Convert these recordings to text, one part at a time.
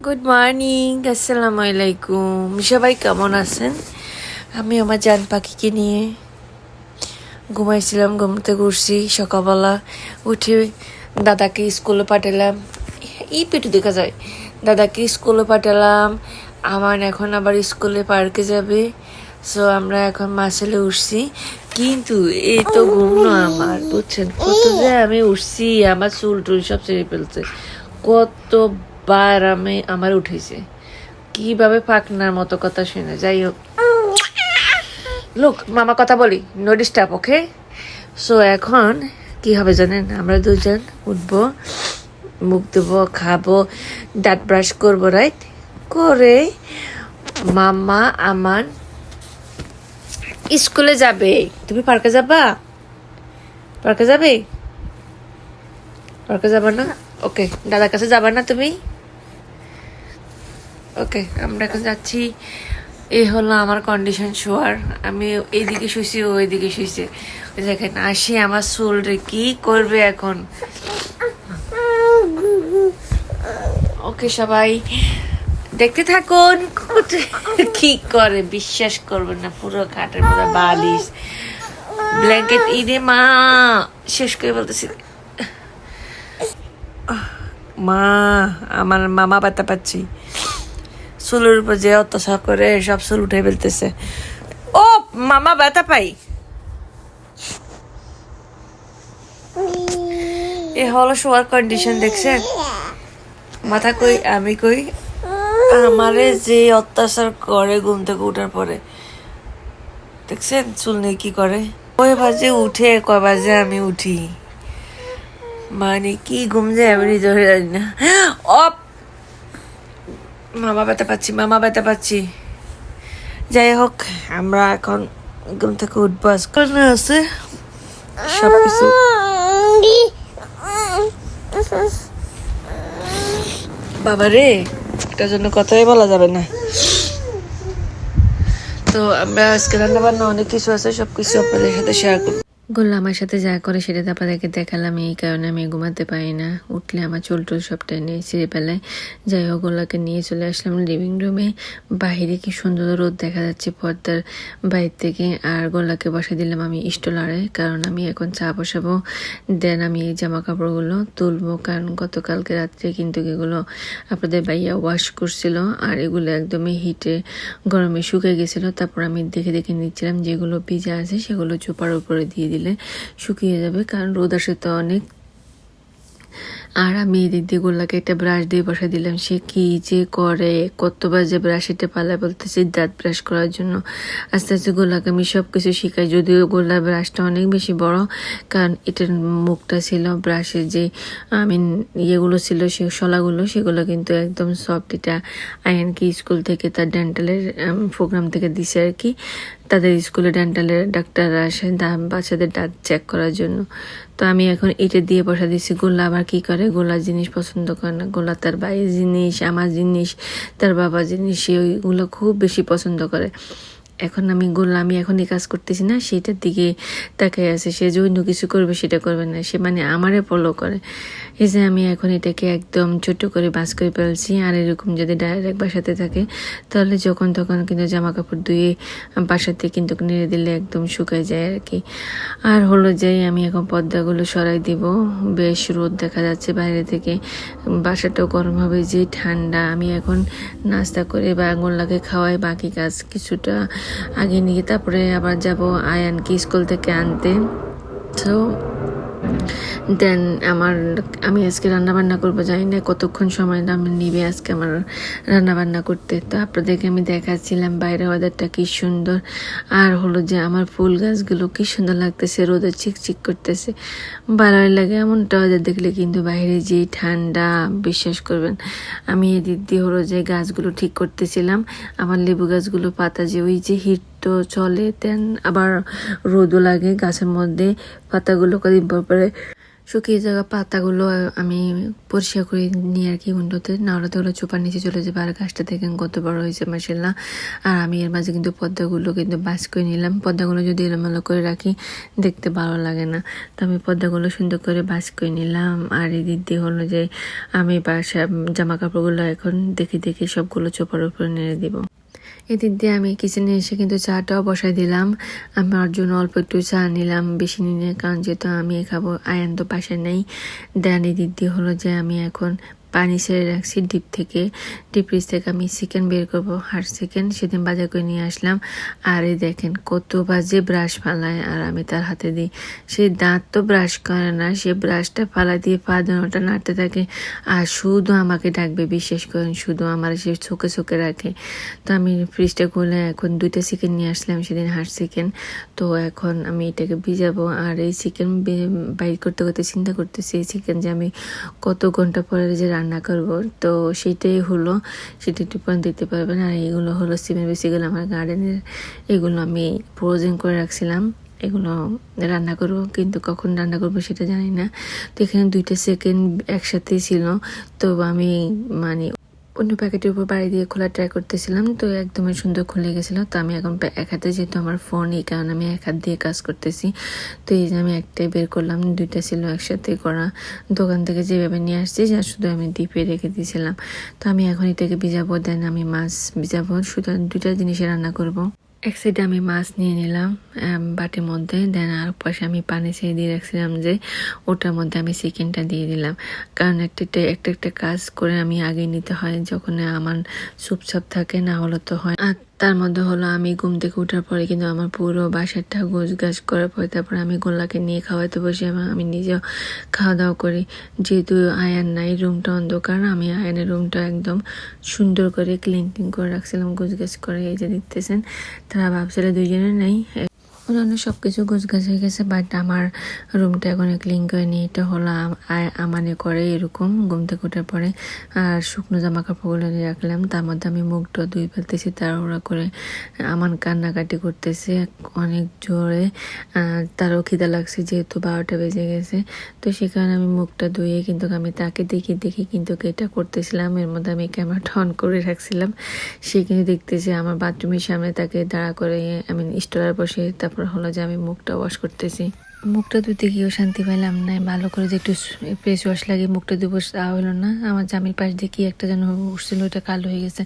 Good morning, আসসালামু আলাইকুম। সবাই কেমন আছেন? আমি আমার জান পাখিকে নিয়ে ঘুমাইছিলাম, ঘুম থেকে উঠছি সকালবেলা উঠে দাদাকে স্কুলে পাঠালাম। এই পেটু দেখা যায়। দাদাকে স্কুলে পাঠালাম। আমার এখন আবার স্কুলে পার্কে যাবে। সো আমরা এখন মাসেলে উঠছি, কিন্তু এই তো ঘুম না আমার, বুঝছেন? কত যে আমি উঠছি, আমার চুল টুল সব ছেড়ে ফেলছে। কতবার আমার উঠেছে, কিভাবে পাকনার মতো কথা শুনে। যাই হোক, লোক মামা কথা বলি, নো ডিস্টার্ব, ওকে? সো এখন কি হবে জানেন? আমরা দুজন উঠবো, মুখ দেবো, খাবো, দাঁত ব্রাশ করবো, রাইট করে মামা আমার স্কুলে যাবে। তুমি পার্কে যাবা? পার্কে যাবে? পার্কে যাবা না? ওকে, দাদার কাছে যাবা না তুমি? ওকে, আমরা এখন যাচ্ছি। এই হলো আমার কন্ডিশন শোয়ার। আমি এইদিকে শুয়েছি, ও এইদিকে শুয়েছে। দেখেন আসি আমার চুলরে কি করবে এখন। ওকে সবাই দেখতে থাকুন কি করে, বিশ্বাস করবেন না। পুরো খাটের মধ্যে বালিশ, ব্ল্যাঙ্কেট, ইরে মা শেষ করে বলতেছি। মা, আমার মামা ব্যথা পাচ্ছি। চুলের উপর যে অত্যাচার করে সব চুল উঠে ফেলতেছে। ও মামা ব্যথা পাই। এ হলো শোয়ার কন্ডিশন, দেখছেন? মাথা কই, আমি কই। আমারে যে অত্যাচার করে ঘুম থেকে উঠার পরে, দেখছেন চুল নিয়ে কি করে। কয় বাজে উঠে, কয় বাজে আমি উঠি, মানে কি ঘুম যায় আমি নিজে জানি না। ও মামা ব্যথা পাচ্ছি, মামা ব্যথা পাচ্ছি। যাই হোক, আমরা এখন ঘুম থেকে উঠবো। আজকাল আছে সবকিছু। বাবা রে, এটার জন্য কথাই বলা যাবে না। তো আমরা আজকে রান্না বান্না অনেক কিছু আছে, সবকিছু আপনাদের সাথে শেয়ার করবো। গোল্লা আমার সাথে যা করে সেটা তো আপনাদেরকে দেখালাম। এই কারণে আমি ঘুমাতে পারি না, উঠলে আমার চুল টুল সবটা নিয়ে ছিঁড়ে ফেলায়। যাই হোক, গোল্লাকে নিয়ে চলে আসলাম লিভিং রুমে। বাহিরে কি সুন্দর রোদ দেখা যাচ্ছে পর্দার বাইর থেকে। আর গোল্লাকে বসে দিলাম আমি স্টোলারে, কারণ আমি এখন চা বসাবো। দেন আমি এই জামা কাপড়গুলো তুলবো, কারণ গতকালকে রাত্রে কিন্তু এগুলো আপনাদের ভাইয়া ওয়াশ করছিল, আর এগুলো একদমই হিটে গরমে শুকিয়ে গেছিলো। তারপর আমি দেখে দেখে নিচ্ছিলাম যেগুলো ভিজা আছে সেগুলো চোপার উপরে দিয়ে দিলে শুকিয়ে যাবে, কারণ রোদ আসে তো অনেক। আর আমি এদিক দিয়ে গোল্লাকে একটা ব্রাশ দিয়ে বসা দিলাম। সে কি যে করে, কতবার যে ব্রাশ এটা পালায় বলতেছে দাঁত ব্রাশ করার জন্য। আস্তে আস্তে গোল্লাকে আমি সব কিছু শিখাই, যদিও গোল্লার ব্রাশটা অনেক বেশি বড়, কারণ এটার মুখটা ছিল, ব্রাশের যে ইয়েগুলো ছিল, সে শলাগুলো, সেগুলো কিন্তু একদম সফট। এটা আয়ানকে স্কুল থেকে তার ডেন্টালের প্রোগ্রাম থেকে দিছে আর কি। তাদের স্কুলে ডেন্টালের ডাক্তাররা আসে বাচ্চাদের দাঁত চেক করার জন্য। তো আমি এখন এটা দিয়ে বসা দিচ্ছি। গোল্লা আবার কি করে, গোল্লার জিনিস পছন্দ করে না। গোল্লা তার ভাইয়ের জিনিস, আমার জিনিস, তার বাবার জিনিস, সে ওইগুলো খুব বেশি পছন্দ করে। এখন আমি এখন এই কাজ করতেছি না, সেটার দিকে তাকাই আছে। সে যে অন্য কিছু করবে সেটা করবে না, সে মানে আমারে ফলো করে। এই যে আমি এখন এটাকে একদম ছোট করে বাস করে ফেলছি। আর এরকম যদি ডাইরেক্ট বাসাতে থাকে, তাহলে যখন তখন কিন্তু জামা কাপড় ধুয়ে বাসাতে কিন্তু নেড়ে দিলে একদম শুকায় যায় আর কি। আর হলো যে আমি এখন পর্দাগুলো সরাই দিব। বেশ রোদ দেখা যাচ্ছে বাইরে থেকে, বাসাটাও গরম হবে, যে ঠান্ডা। আমি এখন নাস্তা করে বা গোল্লাকে খাওয়াই, বাকি কাজ কিছুটা আগে নিয়ে তারপরে আবার যাব আয়ানকে স্কুল থেকে আনতে। তো দেন আমি আজকে রান্নাবান্না করবো, জানি না কতক্ষণ সময় নিবে আজকে আমার রান্নাবান্না করতে। তো আপনাদেরকে আমি দেখাচ্ছিলাম বাইরে ওয়েদারটা কি সুন্দর, আর হলো যে আমার ফুল গাছগুলো কি সুন্দর লাগতেছে, রোদে চিকচিক করতেছে, ভালোই লাগে। এমনটা ওদের দেখলে কিন্তু বাইরে যে ঠান্ডা, বিশ্বাস করবেন। আমি এদিক দিয়ে হলো যে গাছগুলো ঠিক করতেছিলাম, আমার লেবু গাছগুলো পাতা যে ওই যে হিট তো চলে, দেন আবার রোদও লাগে গাছের মধ্যে, পাতাগুলো কদিন পর পরে শুকিয়ে যাওয়া পাতাগুলো আমি পরিষ্কার করে নিয়ে আর কি উন্নতে, নাহলে তো ওগুলো চোপার নিচে চলে যাবে। আর গাছটা দেখেন কত বড় হয়েছে মাশাআল্লাহ। আর আমি এর মাঝে কিন্তু পদ্মাগুলো কিন্তু বাছ করে নিলাম। পদ্মাগুলো যদি এলোমেলো করে রাখি দেখতে ভালো লাগে না, তো আমি পদ্মাগুলো সুন্দর করে বাছ করে নিলাম। আর এদিক দিয়ে হলো যে আমি বাসা জামা কাপড়গুলো এখন দেখে দেখে সবগুলো চোপার উপরে নেড়ে দিব। এদিক দিয়ে আমি কিচেনে এসে কিন্তু চাটাও বসাই দিলাম। আমার জন্য অল্প একটু চা নিলাম, বেশি নিলে, কারণ যেহেতু আমি খাবো, আয়ান তো পাশে নেই। দেন এদিক দিয়ে হলো যে আমি এখন পানি ছেড়ে রাখছি ডিপ ফ্রিজ থেকে আমি চিকেন বের করবো, হার্ড চিকেন সেদিন বাজার করে নিয়ে আসলাম। আর এই দেখেন কত বাজে ব্রাশ ফালায়, আর আমি তার হাতে দিই। সে দাঁত তো ব্রাশ করে না, সে ব্রাশটা ফালা দিয়ে পা দুটা নাড়তে থাকে আর শুধু আমাকে ডাকবে। বিশ্বাস করেন, শুধু আমার সে চোখে চোখে রাখে। তো আমি ফ্রিজটা খুলে এখন 2টা চিকেন নিয়ে আসলাম সেদিন, হার্ড চিকেন। তো এখন আমি এটাকে ভিজাবো। আর এই চিকেন বাইর করতে করতে চিন্তা করতেছি এই চিকেন যে আমি কত ঘন্টা পরে যে রান্না করব। তো সেটাই হলো, সেটা একটু পরে দিতে পারবেন। আর এইগুলো হলো সিমের বেশিগুলো আমার গার্ডেনের, এগুলো আমি ফ্রোজেন করে রাখছিলাম। এগুলো রান্না করবো, কিন্তু কখন রান্না করবো সেটা জানি না। তো এখানে 2টা চিকেন একসাথেই ছিল, তো আমি মানে অন্য প্যাকেটের উপর বাড়ি দিয়ে খোলা ট্রাই করতেছিলাম, তো একদমই সুন্দর খুলে গেছিলো। তো আমি এখন এক হাতে, যেহেতু আমার ফোন, এই কারণে আমি এক হাত দিয়ে কাজ করতেছি। তো এই যে আমি একটাই বের করলাম, 2টা ছিল একসাথে করা, দোকান থেকে যেভাবে নিয়ে আসছি, যা শুধু আমি ডিপে রেখে দিয়েছিলাম। তো আমি এখন এটাকে ভিজাবো, দেন আমি মাছ ভিজাবো, শুধু 2টা জিনিসে রান্না করব। এক সাইডে আমি মাছ নিয়ে নিলাম বাটির মধ্যে, দেন আর পাশে আমি পানি ছেড়ে দিয়ে রাখছিলাম যে ওটার মধ্যে আমি চিকেনটা দিয়ে দিলাম। কারণ একটা কাজ করে আমি আগে নিতে হয়, যখন আমার চুপচাপ থাকে, না হলে তো হয়। আর তার মধ্যে হলো আমি ঘুম থেকে ওঠার পরে কিন্তু আমার পুরো বাসাটা গোছগাছ করার পরে তারপরে আমি গোল্লাকে নিয়ে খাওয়াতে বসি এবং আমি নিজেও খাওয়া দাওয়া করি। যেহেতু আয়ান নাই, রুমটা অন্ধকার, আমি আয়ানের রুমটা একদম সুন্দর করে ক্লিন করে রাখছিলাম, গোছগাছ করে। এই যে দেখতেছেন, তারা ভাবছিল 2জনে নেই, অন্যান্য সবকিছু গোছগাছ হয়ে গেছে, বাট আমার রুমটা এখন ক্লিন করে নিয়ে এটা হলো আমানে করে এরকম ঘুম থেকে ওঠার পরে। আর শুকনো জামা কাপড়গুলো নিয়ে রাখলাম, তার মধ্যে আমি মুখটা ধুয়ে ফেলতেছি তাড়াহুড়া করে। আমার কান্নাকাটি করতেছে অনেক জোরে, তারও খিদা লাগছে যেহেতু 12টা বেজে গেছে। তো সে কারণে আমি মুখটা ধুয়ে কিন্তু আমি তাকে দেখি কিন্তু এটা করতেছিলাম। এর মধ্যে আমি ক্যামেরাটা অন করে রাখছিলাম। সে কিন্তু দেখতেছে আমার বাথরুমের সামনে, তাকে দাঁড়া করে আমি স্টলার বসে তারপর হলো যে আমি মুখটা ওয়াশ করতেছি। মুখটা ধুতে গিয়েও শান্তি পাইলাম না, ভালো করে যে একটু ফেস ওয়াশ লাগিয়ে মুখটা ধুবো তা হলো না। আমার জামির পাশ দিয়ে কি একটা যেন উঠছিল, ওইটা কালো হয়ে গেছে।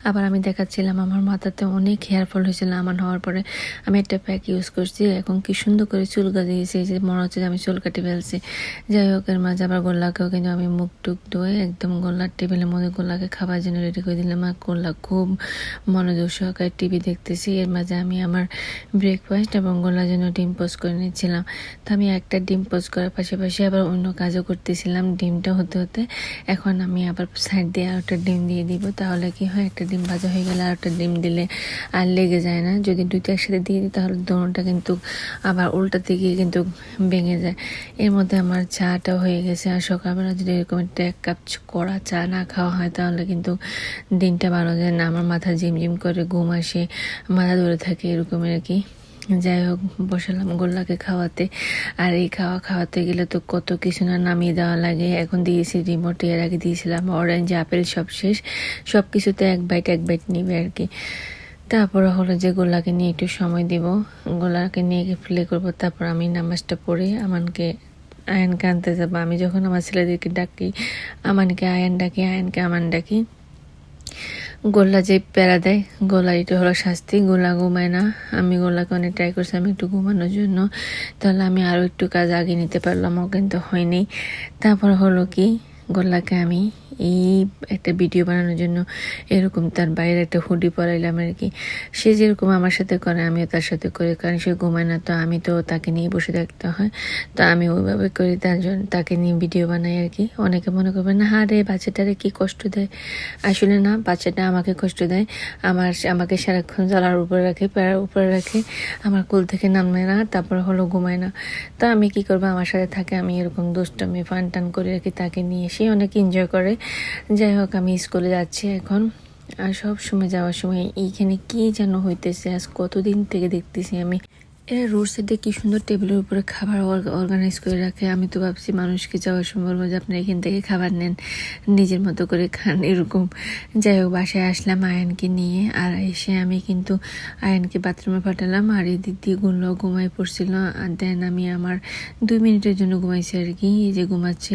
আবার আমি দেখাচ্ছিলাম আমার মাথাতে অনেক হেয়ার ফল হয়েছিল আমার হওয়ার পরে। আমি একটা প্যাক ইউজ করছি, এখন কি সুন্দর করে চুল গজিয়েছে, যে মনে হচ্ছে যে আমি চুল কাটে ফেলছি। যাই হোক, এর মাঝে আবার গোল্লাকেও কিন্তু আমি মুখ টুক ধুয়ে একদম গোল্লার টেবিলের মধ্যে গোল্লাকে খাবার জন্য রেডি করে দিলাম। আর গোল্লা খুব মনোযোগ সহকারে টিভি দেখতেছি। এর মাঝে আমি আমার ব্রেকফাস্ট এবং গোল্লার জন্য ডিম পোস্ট করে নিচ্ছিলাম। তো আমি একটা ডিম পোস্ট করার পাশাপাশি আবার অন্য কাজও করতেছিলাম। ডিমটা হতে হতে এখন আমি আবার সাইড দিয়ে আর একটা ডিম দিয়ে দিব, তাহলে কি হয়, একটা ডিম ভাজা হয়ে গেলে আর একটা ডিম দিলে আর লেগে যায় না। যদি 2টা একসাথে দিয়ে দিই তাহলে দোনোটা কিন্তু আবার উল্টাতে গিয়ে কিন্তু ভেঙে যায়। এর মধ্যে আমার চাটা হয়ে গেছে। আর সকালবেলা যদি এরকম একটা 1 কাপ কড়া চা না খাওয়া হয় তাহলে কিন্তু দিনটা ভালো যায় না, আমার মাথা ঝিমঝিম করে, ঘুম আসে, মাথা ধরে থাকে, এরকম আর কি। যাই হোক, বসালাম গোল্লাকে খাওয়াতে। আর এই খাওয়াতে গেলে তো কত কিছু না নামিয়ে দেওয়া লাগে। এখন দিয়েছি রিমোট, এর আগে দিয়েছিলাম অরেঞ্জ, আপেল, সব শেষ। সব কিছুতে এক বাইট নিবে আর কি। তারপরে হলো যে গোল্লাকে নিয়ে একটু সময় দিব, গোল্লাকে নিয়ে প্লে করবো। তারপর আমি নামাজটা পড়ে আমানকে আয়ানকে আনতে যাবো। আমি যখন আমার ছেলেদেরকে ডাকি, আমানকে আয়ান ডাকি, আয়ানকে আমান ডাকি। গোল্লা যে প্যারা দেয়, গোলা এটা হলো শাস্তি। গোলা ঘুমায় না, আমি গোল্লাকে অনেক ট্রাই করছি আমি একটু ঘুমানোর জন্য, তাহলে আমি আরও একটু কাজ আগে নিতে পারলামও, কিন্তু হয়নি। তারপর হলো কি, গোল্লাকে আমি এই একটা ভিডিও বানানোর জন্য এরকম তার বাইরে একটা হুডি পরাইলাম আর কি। সে যেরকম আমার সাথে করে আমিও তার সাথে করি, কারণ সে ঘুমায় না, তো আমি তো তাকে নিয়ে বসে থাকতে হয়। তো আমি ওইভাবে করি, তার জন্য তাকে নিয়ে ভিডিও বানাই আর কি। অনেকে মনে করবেন না, রে বাচ্চাটারে কি কষ্ট দেয়। আসলে না, বাচ্চাটা আমাকে কষ্ট দেয়। আমাকে সারাক্ষণ জ্বালার উপরে রাখে, প্যারার উপরে রাখে, আমার কোল থেকে নামে না, তারপর হলো ঘুমায় না। তো আমি কি করবো, আমার সাথে থাকে, আমি এরকম দুষ্টামি ফান টান করে রাখি তাকে নিয়ে, সে অনেক এনজয় করে। যাই হোক, আমি স্কুলে যাচ্ছি এখন। আর সব সময় যাওয়ার সময় এইখানে কি যেন হইতেছে, আজ কতদিন থেকে দেখতেছি আমি এরা রোড সাইডে কি সুন্দর টেবিলের উপরে খাবার অর্গানাইজ করে রাখে। আমি তো ভাবছি মানুষকে যাওয়ার সময় বলবো যে আপনি এখান থেকে খাবার নেন, নিজের মতো করে খান, এরকম। যাই হোক, বাসায় আসলাম আয়ানকে নিয়ে, আর এসে আমি কিন্তু আয়ানকে বাথরুমে পাঠালাম, আর এদিক দিয়ে গুনলো ঘুমাই পড়ছিল। আর দেন আমি আমার 2 মিনিটের জন্য ঘুমাইছি আর কি, এই যে ঘুমাচ্ছে।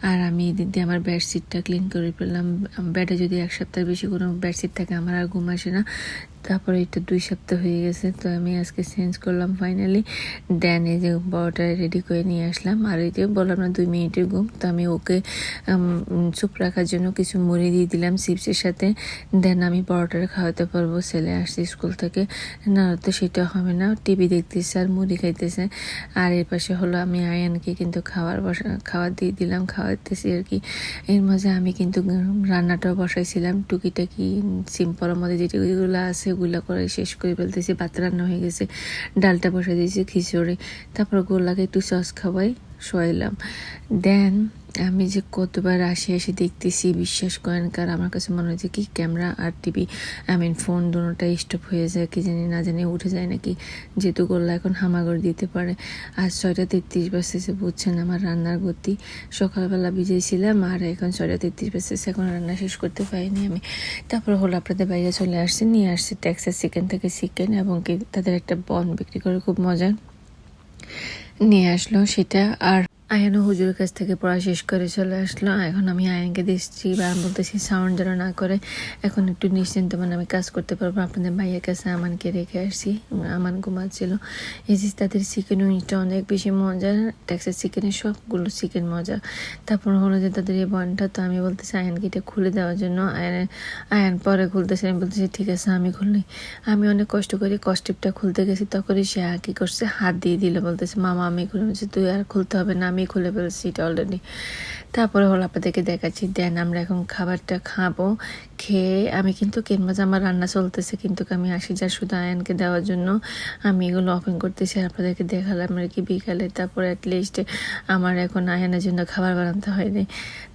আর আমি এদিক দিয়ে আমার বেডশিটটা ক্লিন করে ফেললাম। বেডে যদি 1 সপ্তাহ বেশি কোনো বেডশিট থাকে আমার আর ঘুম আসে না। তারপরে এটা 2 সপ্তাহ হয়ে গেছে, তো আমি আজকে চেঞ্জ করলাম ফাইনালি। দেন এই যে বড়টা রেডি করে নিয়ে আসলাম, আর এই যে বললাম না 2 মিনিটের ঘুম, তো আমি ওকে চুপ রাখার জন্য কিছু মুড়ি দিয়ে দিলাম চিপসের সাথে। দেন আমি বড়টারে খাওয়াতে পারবো, ছেলে আসছে স্কুল থেকে, না তো সেটা হবে না। টিভি দেখতেছে আর মুড়ি খাইতেছে। আর এর পাশে হলো আমি আয়ানকে কিন্তু খাবার দিয়ে দিলাম, খাওয়াতেছি আর কি। এর মাঝে আমি কিন্তু রান্নাটাও বসাইছিলাম, টুকিটাকি সিম্পলের মধ্যে যেগুলো আছে ওগুলো করে শেষ করে ফেলতেছি। ভাত রান্না হয়ে গেছে, ডালটা বসাই দিয়েছি, খিচুড়ি। তারপর গোলাকে একটু সস খাওয়াই শোয়াইলাম। দেন আমি যে কতবার আসি দেখতেছি, বিশ্বাস করেন, কারণ আমার কাছে মনে হচ্ছে কি ক্যামেরা আর টিভি ফোন দুটোটাই স্টপ হয়ে যায়, কি জানি না জানি উঠে যায় নাকি, যেহেতু গোল্লা এখন হামাগড় দিতে পারে। আর 6:33 বাজতেছে, বুঝছেন আমার রান্নার গতি। সকালবেলা ভিজেছিলাম আর এখন 6:33 বাজতেছে, এখন রান্না শেষ করতে পারিনি আমি। তারপর হলো আপনাদের বাইরে চলে আসছে, নিয়ে আসছে টেক্সাস চিকেন থেকে চিকেন, এবং কি তাদের একটা বন বিক্রি করে খুব মজার, নিয়ে আসলো সেটা। আর আয়ানও হুজুরের কাছ থেকে পড়া শেষ করে চলে আসলো। এখন আমি আয়ানকে দিচ্ছি, বা আমি বলতেছি সাউন্ড যেন না করে, এখন একটু নিশ্চিন্ত মানে আমি কাজ করতে পারবো। আপনাদের ভাইয়ের কাছে আমানকে রেখে আসছি, আমান ঘুমাচ্ছিল। এই যে তাদের চিকেন উইংটা অনেক বেশি মজা, টেক্সাস চিকেনের সবগুলো চিকেন মজা। তারপর হলো যে তাদের এই বনটা, তো আমি বলতেছি আয়ানকে এটা খুলে দেওয়ার জন্য। আয়ান পরে খুলতেছে, আমি বলতেছি ঠিক আছে আমি খুললি। আমি অনেক কষ্ট করে কস্টিপটা খুলতে গেছি, তখনই সে কি করছে, হাত দিয়ে দিল, বলতেছে মামা আমি খুলে। বলছি তুই আর খুলতে হবে না, আমি খুলে ফেলছি এটা অলরেডি। তারপরে হলো আপনাদেরকে দেখাচ্ছি। দেন আমরা এখন খাবারটা খাবো। খেয়ে আমি কিন্তু কেনবাজ আমার রান্না চলতেছে, কিন্তু আমি আসি যা শুধু আয়ানকে দেওয়ার জন্য আমি এগুলো ওপেন করতেছি, আপনাদেরকে দেখালাম আর কি বিকালে। তারপরে অ্যাটলিস্ট আমার এখন আয়ানের জন্য খাবার বানাতে হয়নি।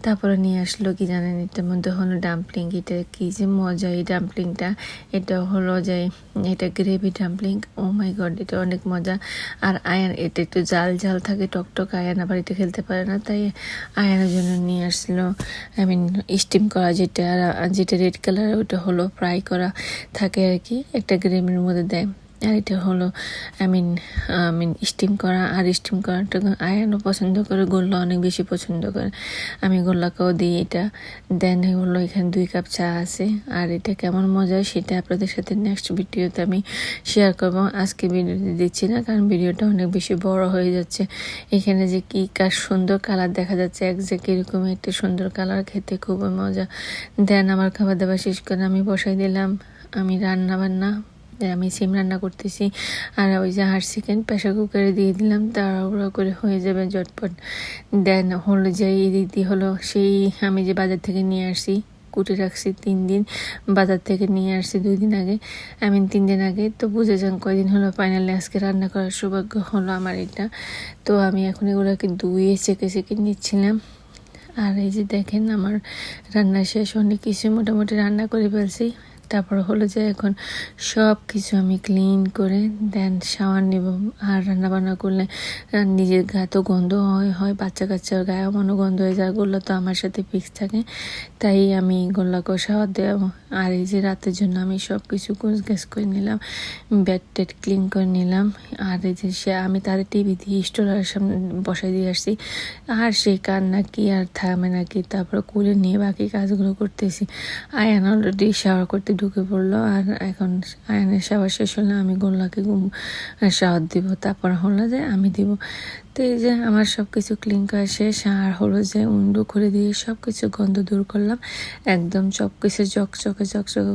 তারপরে নিয়ে আসলো কি জানেন, এটার মধ্যে হলো ডাম্পলিং। এটা কি যে মজা এই ডাম্পলিংটা, এটা হলো যে এটা গ্রেভি ডাম্পলিং, ও মাই গড, এটা অনেক মজা। আর আয়ান এটা একটু জাল জাল থাকে, টকটক, আয়ান আবার এটা খেলতে পারে না, তাই আয়ানের জন্য নিয়ে আসলো স্টিম করা যেটা, যেটা রেড কালার, ওটা হলো ফ্রাই করা থাকে আর কি, একটা গ্রেভির মধ্যে দেয়। আর এটা হলো স্টিম করা। আর স্টিম করাটা আয়ানও পছন্দ করে, গোল্লা অনেক বেশি পছন্দ করে, আমি গোল্লাকেও দিই এটা। দেন হলো এখানে 2 কাপ চা আছে। আর এটা কেমন মজা সেটা আপনাদের সাথে নেক্সট ভিডিওতে আমি শেয়ার করব, আজকে ভিডিওতে দিচ্ছি না, কারণ ভিডিওটা অনেক বেশি বড় হয়ে যাচ্ছে। এখানে যে কি সুন্দর কালার দেখা যাচ্ছে, একজ্যাক্ট এরকম একটা সুন্দর কালার, খেতে খুবই মজা। দেন আমার খাবার দাবার শেষ করে আমি বসাই দিলাম আমি আমি সিম রান্না করতেছি। আর ওই যে হাঁস চিকেন প্রেশার কুকারে দিয়ে দিলাম, তাড়াহুড়ো করে হয়ে যাবে ঝটপট। দেন হলো যে এই দিদি হলো সেই আমি যে বাজার থেকে নিয়ে আসছি, কুটে রাখছি 3 দিন, বাজার থেকে নিয়ে আসছি 2 দিন আগে, 3 দিন আগে। তো বুঝে যান কয়দিন হলো ফাইনালি আজকে রান্না করার সৌভাগ্য হলো আমার এটা। তো আমি এখন এগুলোকে ধুয়ে চেকে নিচ্ছিলাম। আর এই যে দেখেন আমার রান্না শেষ, অনেক কিছু মোটামুটি রান্না করে ফেলছি। তারপর হলো যে এখন সব কিছু আমি ক্লিন করে দেন শাওয়ার নেব। আর রান্নাবান্না করলে নিজের গা তো গন্ধ হয়, বাচ্চা কাচ্চার গায়েও গন্ধ হয়ে যায়, গোল্লা তো আমার সাথে ফিক্স থাকে, তাই আমি গোল্লাকেও শাওয়ার দেবো। আর এই যে রাতের জন্য আমি সব কিছু গোছগাছ করে নিলাম, বেড টেড ক্লিন করে নিলাম। আর এই যে আমি তার টিভি দিয়ে স্টোরের সামনে বসাই দিয়ে আসছি, আর সেই কান্না কি আর থামে নাকি। তারপর কোলে নিয়ে বাকি কাজগুলো করতেছি। আয়ান অলরেডি শাওয়ার করতে ঢুকে পড়লো, আর এখন আয়ানের শাওয়ার শেষ হলে আমি গোল্লাকে শাওয়ার দিব, তারপর হলো যে আমি দিব। তো এই যে আমার সব কিছু ক্লিন করা শেষ। আর হলো যে উন্ডু করে দিয়ে সব কিছু গন্ধ দূর করলাম, একদম সব কিছু চকচকে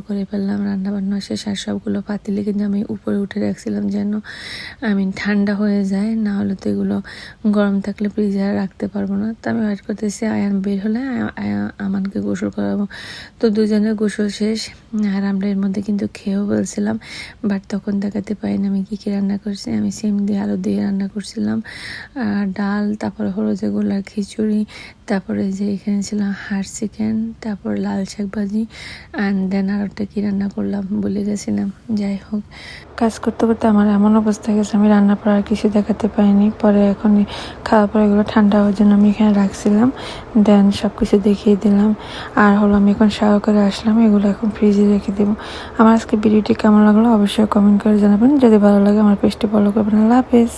করে ফেললাম। রান্নাবান্না শেষ। আর সবগুলো পাতিলে কিন্তু আমি উপরে উঠে রাখছিলাম যেন ঠান্ডা হয়ে যায়, না হলে তো এগুলো গরম থাকলে ফ্রিজে রাখতে পারবো না। তো আমি ওয়েট করতেছি আয়ান বের হলে আমানকে গোসল করাবো। তো দুজনের গোসল শেষ। আর আমরা এর মধ্যে কিন্তু খেয়েও বলছিলাম, বাট তখন দেখাতে পারিনি আমি কী রান্না করছি। আমি সিম দিয়ে আলু দিয়ে রান্না করছিলাম, আর ডাল, তারপরে হলো যে গোলার খিচুড়ি, তারপরে যে এখানে ছিল হাঁস চিকেন, তারপর লাল শাক ভাজি, অ্যান্ড দেন আর একটা কী রান্না করলাম বলে গেছিলাম। যাই হোক, কাজ করতে করতে আমার এমন অবস্থা গেছে, আমি রান্না করার আর কিছু দেখাতে পাইনি। পরে এখন খাওয়ার পরে এগুলো ঠান্ডা হওয়ার জন্য আমি এখানে রাখছিলাম, দেন সব কিছু দেখিয়ে দিলাম। আর হলো আমি এখন শাওয়ার করে আসলাম, এগুলো এখন ফ্রিজে রেখে দেবো। আমার আজকে ভিডিওটি কেমন লাগলো অবশ্যই কমেন্ট করে জানাবেন। যদি ভালো লাগে আমার পেজটি ফলো করবেন। আল্লাহ হাফেজ।